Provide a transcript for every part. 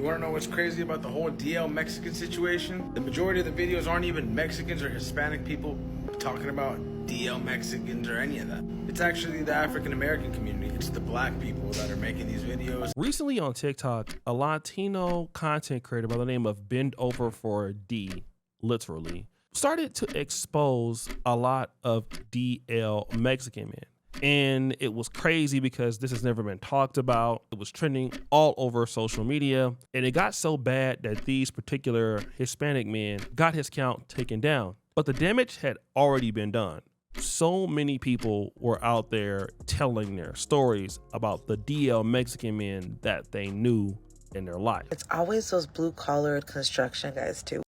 You wanna know what's crazy about the whole DL Mexican situation? The majority of the videos aren't even Mexicans or Hispanic people talking about DL Mexicans or any of that. It's actually the African American community. It's the black people that are making these videos. Recently on TikTok, a Latino content creator by the name of Bend Over for D, literally, started to expose a lot of DL Mexican men. And it was crazy because this has never been talked about. It was trending all over social media. And it got so bad that these particular Hispanic men got his account taken down. But the damage had already been done. So many people were out there telling their stories about the DL Mexican men that they knew in their life. It's always those blue-collared construction guys too.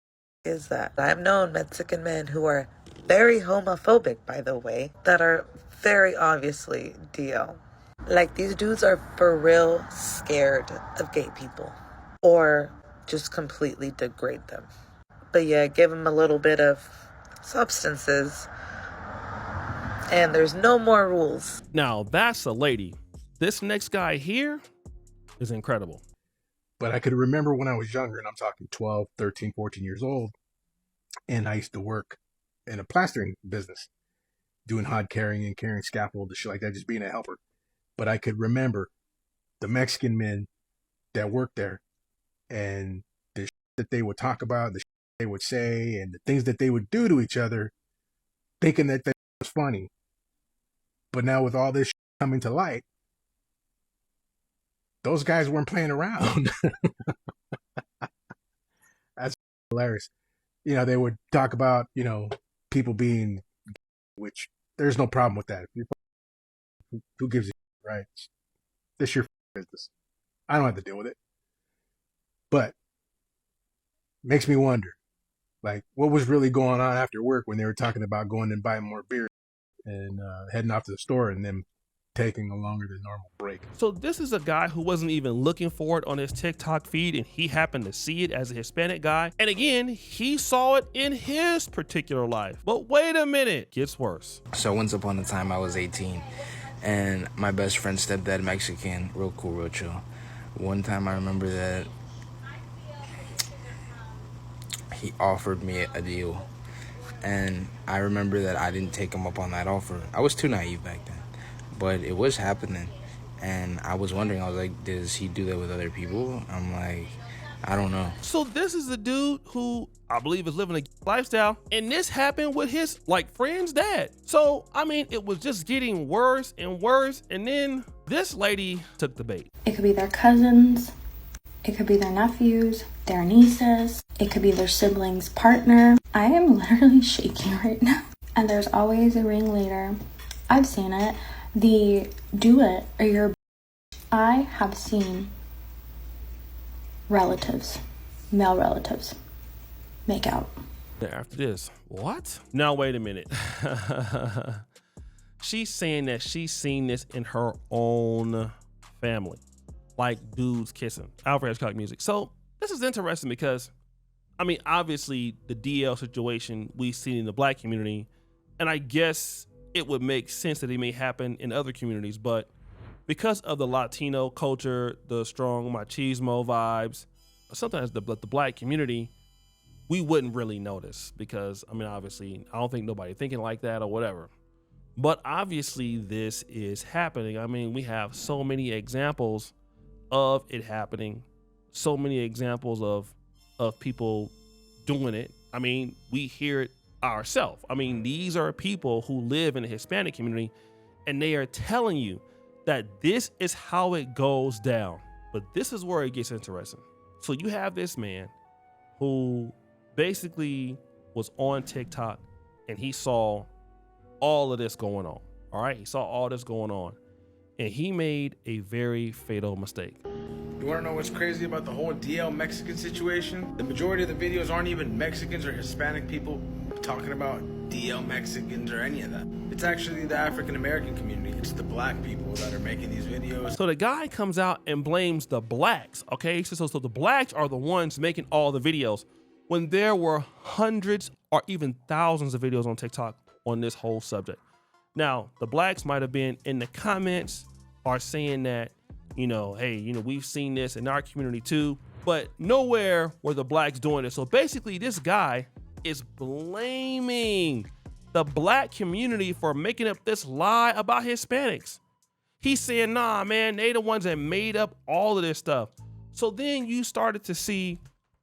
Is that I've known Mexican men who are very homophobic, by the way, that are very obviously DL. Like, these dudes are for real scared of gay people or just completely degrade them. But yeah, give them a little bit of substances and there's no more rules. Now that's a lady. This next guy here is incredible. But I could remember when I was younger, and I'm talking 12, 13, 14 years old, and I used to work in a plastering business, doing hod carrying and carrying scaffold and shit like that, just being a helper. But I could remember the Mexican men that worked there and the shit that they would talk about, the shit they would say, and the things that they would do to each other, thinking that that was funny. But now with all this shit coming to light, those guys weren't playing around. That's hilarious. You know, they would talk about, you know, people being, which there's no problem with that. Who gives a shit, right? This is your business. I don't have to deal with it. But makes me wonder, like, what was really going on after work when they were talking about going and buying more beer and heading off to the store and then taking a longer than normal break. So this is a guy who wasn't even looking for it on his TikTok feed, and he happened to see it as a Hispanic guy. And again, he saw it in his particular life. But wait a minute, gets worse. So once upon a time I was 18 and my best friend's stepdad, Mexican, real cool, real chill. One time I remember that he offered me a deal, and I remember that I didn't take him up on that offer. I was too naive back then. But it was happening, and I was wondering, I was like, does he do that with other people? I'm like, I don't know. So this is a dude who I believe is living a lifestyle, and this happened with his friend's dad. So, I mean, it was just getting worse and worse, and then this lady took the bait. It could be their cousins, it could be their nephews, their nieces, it could be their siblings' partner. I am literally shaking right now. And there's always a ringleader. I've seen it. The do it or you're. I have seen relatives, male relatives, make out. After this, what? Now wait a minute. She's saying that she's seen this in her own family, like dudes kissing. Alfred Hitchcock music. So this is interesting because, I mean, obviously the DL situation we've seen in the black community, and I guess it would make sense that it may happen in other communities, but because of the Latino culture, the strong machismo vibes, sometimes the black community, we wouldn't really notice because, I mean, obviously, I don't think nobody thinking like that or whatever. But obviously, this is happening. I mean, we have so many examples of it happening, so many examples of people doing it. I mean, we hear it ourselves. I mean, these are people who live in the Hispanic community, and they are telling you that this is how it goes down. But this is where it gets interesting. So you have this man who basically was on TikTok, and he saw all of this going on. All right, he saw all this going on, and he made a very fatal mistake. You wanna know what's crazy about the whole DL Mexican situation? The majority of the videos aren't even Mexicans or Hispanic people talking about DL Mexicans or any of that. It's actually the African American community. It's the black people that are making these videos. So the guy comes out and blames the blacks, okay? So the blacks are the ones making all the videos when there were hundreds or even thousands of videos on TikTok on this whole subject. Now, the blacks might have been in the comments or saying that, you know, hey, you know, we've seen this in our community too. but nowhere were the blacks doing it. So basically this guy is blaming the black community for making up this lie about Hispanics. He's saying, nah, man, they the ones that made up all of this stuff. So then you started to see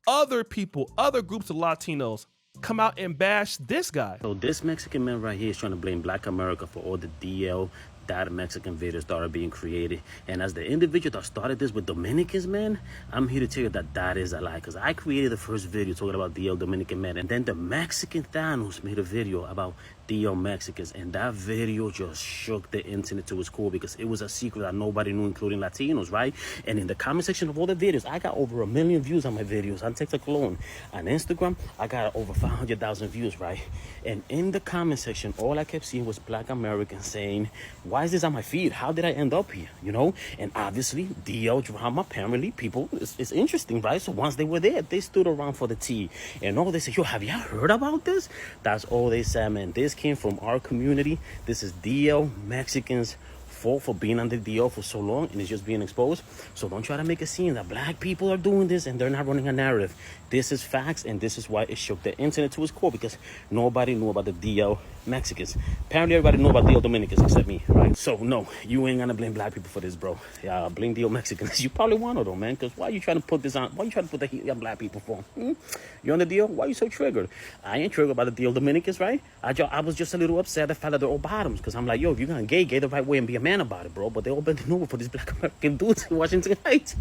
other people, other groups of Latinos come out and bash this guy. So this Mexican man right here is trying to blame Black America for all the DL that Mexican videos that are being created. And as the individual that started this with Dominicans, man, I'm here to tell you that that is a lie. Because I created the first video talking about DL Dominican man. And then the Mexican Thanos made a video about DL Mexicans. And that video just shook the internet to its core because it was a secret that nobody knew, including Latinos, right? And in the comment section of all the videos, I got over 1 million views on my videos on TikTok alone. On Instagram, I got over 500,000 views, right? And in the comment section, all I kept seeing was Black Americans saying, why is this on my feed? How did I end up here? You know? And obviously, DL drama, apparently, people, it's interesting, right? So once they were there, they stood around for the tea. And all they said, yo, have you heard about this? That's all they said, man. This came from our community. This is DL Mexicans' fault for being under DL for so long, and it's just being exposed. So don't try to make a scene that black people are doing this and they're not running a narrative. This is facts, and this is why it shook the internet to its core, because nobody knew about the DL Mexicans. Apparently everybody knew about DL Dominicans except me, right? So no, you ain't gonna blame black people for this, bro. Yeah, blame DL Mexicans. You probably want to though, man, because why are you trying to put this on? Why are you trying to put the heat on black people for? You on the deal? Why are you so triggered? I ain't triggered by the DL Dominicans, right? I was just a little upset the fact that they're all bottoms, because I'm like, yo, if you're gonna gay the right way and be a man about it, bro. But they all bending over for these black American dudes in Washington Heights.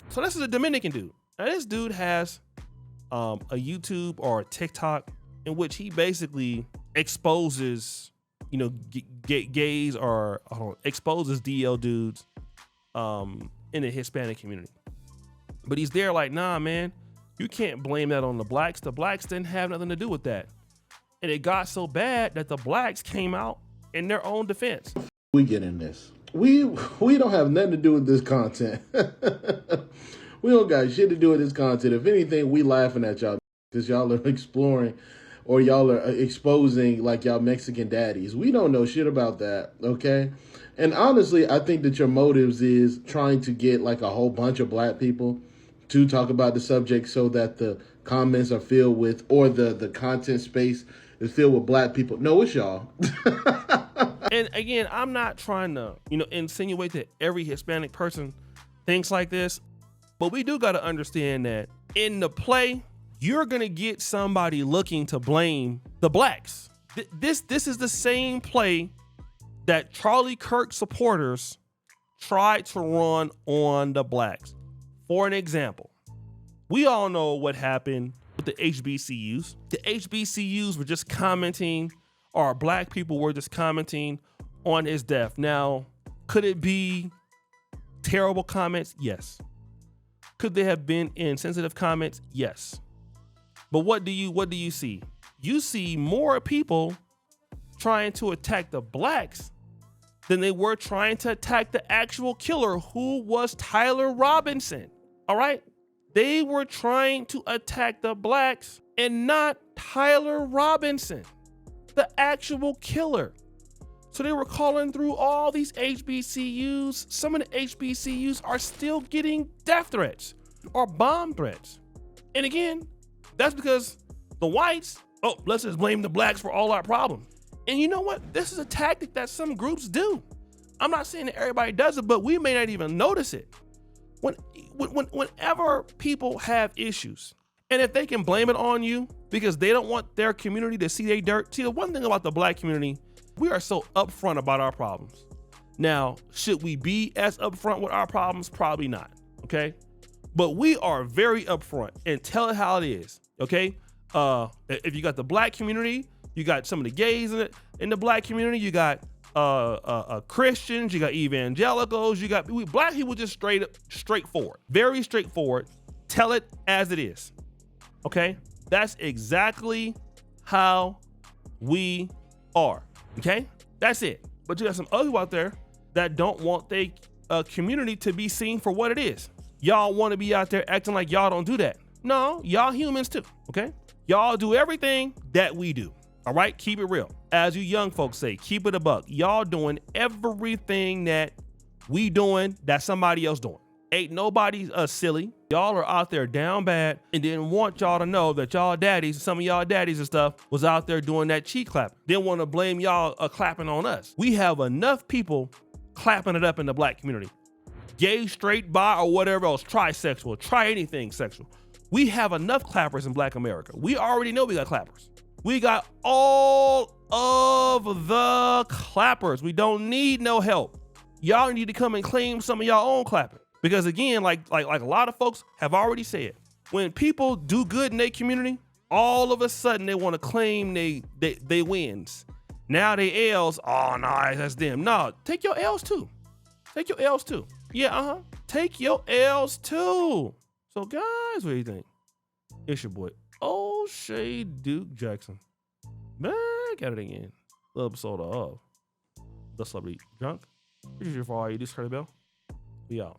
So this is a Dominican dude. Now this dude has a YouTube or a TikTok in which he basically exposes, you know, gays or exposes DL dudes in the Hispanic community. But he's there like, nah, man, you can't blame that on the blacks. The blacks didn't have nothing to do with that. And it got so bad that the blacks came out in their own defense. We get in this. We don't have nothing to do with this content. We don't got shit to do with this content. If anything, we laughing at y'all because y'all are exploring or y'all are exposing like y'all Mexican daddies. We don't know shit about that, okay? And honestly, I think that your motives is trying to get like a whole bunch of black people to talk about the subject so that the comments are filled with, or the content space is filled with black people. No, it's y'all. And again, I'm not trying to, you know, insinuate that every Hispanic person thinks like this, but we do got to understand that in the play, you're going to get somebody looking to blame the blacks. This is the same play that Charlie Kirk supporters tried to run on the blacks. For an example, we all know what happened with the HBCUs. The HBCUs were just commenting, or black people were just commenting on his death. Now, could it be terrible comments? Yes. Could they have been insensitive comments? Yes. But what do you see? You see more people trying to attack the blacks than they were trying to attack the actual killer, who was Tyler Robinson. All right? They were trying to attack the blacks and not Tyler Robinson, the actual killer. So they were calling through all these HBCUs. Some of the HBCUs are still getting death threats or bomb threats. And again, that's because the whites, oh, let's just blame the blacks for all our problems. And you know what? This is a tactic that some groups do. I'm not saying that everybody does it, but we may not even notice it. Whenever people have issues, and if they can blame it on you because they don't want their community to see their dirt. See, the one thing about the black community, we are so upfront about our problems. Now, should we be as upfront with our problems? Probably not, okay? But we are very upfront and tell it how it is, okay? If you got the black community, you got some of the gays in the black community, you got Christians, you got evangelicals, you got black people, just straightforward, very straightforward. Tell it as it is, okay? That's exactly how we are, okay? That's it. But you got some other people out there that don't want their community to be seen for what it is. Y'all want to be out there acting like y'all don't do that. No, y'all humans too, okay? Y'all do everything that we do, all right? Keep it real. As you young folks say, keep it a buck. Y'all doing everything that we doing that somebody else doing. Ain't nobody silly. Y'all are out there down bad and didn't want y'all to know that y'all daddies, some of y'all daddies and stuff, was out there doing that cheek clapping. Didn't want to blame y'all clapping on us. We have enough people clapping it up in the black community. Gay, straight, bi, or whatever else, trisexual, try anything sexual. We have enough clappers in black America. We already know we got clappers. We got all of the clappers. We don't need no help. Y'all need to come and claim some of y'all own clapping. Because again, like a lot of folks have already said, when people do good in their community, all of a sudden they want to claim they wins. Now they L's, oh no, that's them. No, take your L's too. Take your L's too. Yeah, take your L's too. So guys, what do you think? It's your boy, O'Shea Duke Jackson. Back at it again. Little episode of The Celebrity Drunk. This is your for all you discredit bell. We out.